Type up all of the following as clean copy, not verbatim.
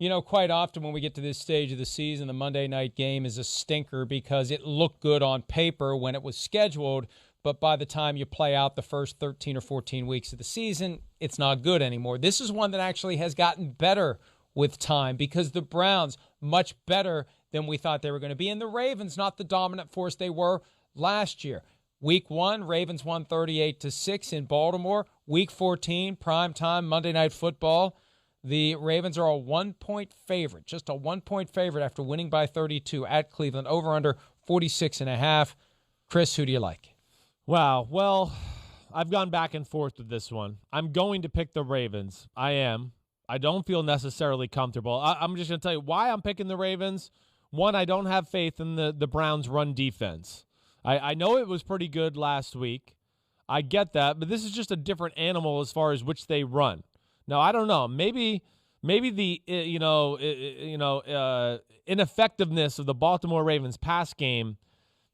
You know, quite often when we get to this stage of the season, the Monday night game is a stinker because it looked good on paper when it was scheduled, but by the time you play out the first 13 or 14 weeks of the season, it's not good anymore. This is one that actually has gotten better with time because the Browns, much better than we thought they were going to be, and the Ravens, not the dominant force they were last year. Week 1, Ravens won 38-6 in Baltimore. Week 14, primetime Monday Night Football. The Ravens are a 1-point favorite, just a 1-point favorite after winning by 32 at Cleveland, over under 46.5. Chris, who do you like? Wow. Well, I've gone back and forth with this one. I'm going to pick the Ravens. I am. I don't feel necessarily comfortable. I'm just going to tell you why I'm picking the Ravens. One, I don't have faith in the Browns' run defense. I know it was pretty good last week. I get that, but this is just a different animal as far as which they run. Now, I don't know. Maybe the ineffectiveness of the Baltimore Ravens pass game,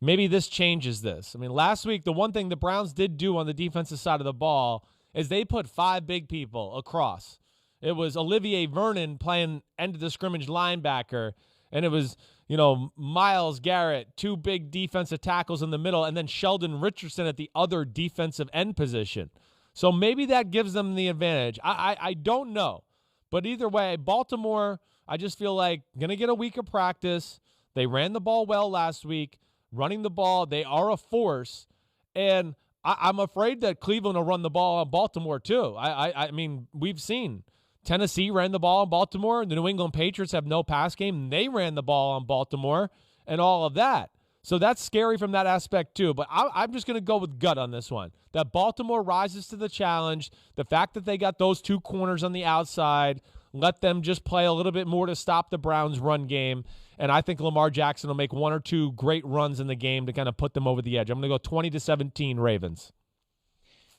maybe this changes this. I mean, last week, the one thing the Browns did do on the defensive side of the ball is they put 5 big people across. It was Olivier Vernon playing end of the scrimmage linebacker, and it was, Myles Garrett, 2 big defensive tackles in the middle, and then Sheldon Richardson at the other defensive end position. So maybe that gives them the advantage. I don't know. But either way, Baltimore, I just feel like going to get a week of practice. They ran the ball well last week. Running the ball, they are a force. And I'm afraid that Cleveland will run the ball on Baltimore too. I mean, we've seen Tennessee ran the ball on Baltimore. The New England Patriots have no pass game. They ran the ball on Baltimore and all of that. So that's scary from that aspect too. But I'm just going to go with gut on this one. That Baltimore rises to the challenge. The fact that they got those 2 corners on the outside, let them just play a little bit more to stop the Browns' run game. And I think Lamar Jackson will make 1 or 2 great runs in the game to kind of put them over the edge. I'm going to go 20-17 Ravens.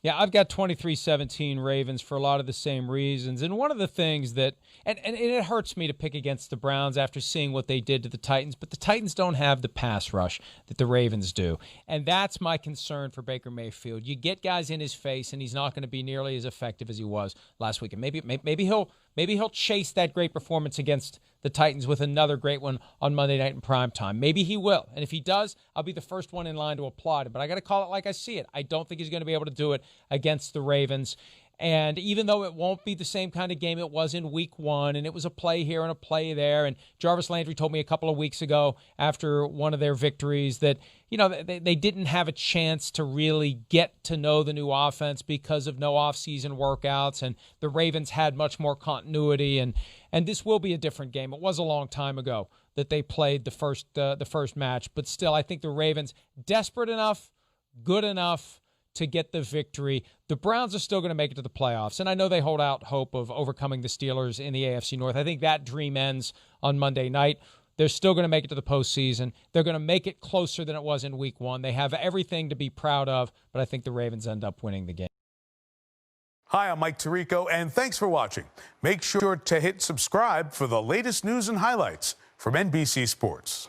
Yeah, I've got 23-17 Ravens for a lot of the same reasons. And one of the things that, and it hurts me to pick against the Browns after seeing what they did to the Titans, but the Titans don't have the pass rush that the Ravens do. And that's my concern for Baker Mayfield. You get guys in his face, and he's not going to be nearly as effective as he was last week. And maybe he'll chase that great performance against the Titans with another great one on Monday night in primetime. Maybe he will. And if he does, I'll be the first one in line to applaud him. But I got to call it like I see it. I don't think he's going to be able to do it against the Ravens. And even though it won't be the same kind of game it was in week 1, and it was a play here and a play there, and Jarvis Landry told me a couple of weeks ago after one of their victories that, they didn't have a chance to really get to know the new offense because of no offseason workouts, and the Ravens had much more continuity, and this will be a different game. It was a long time ago that they played the first match, but still, I think the Ravens, desperate enough, good enough to get the victory. The Browns are still going to make it to the playoffs, and I know they hold out hope of overcoming the Steelers in the AFC North. I think that dream ends on Monday night. They're still going to make it to the postseason. They're going to make it closer than it was in week 1. They have everything to be proud of, but I think the Ravens end up winning the game. Hi, I'm Mike Tirico, and thanks for watching. Make sure to hit subscribe for the latest news and highlights from NBC Sports.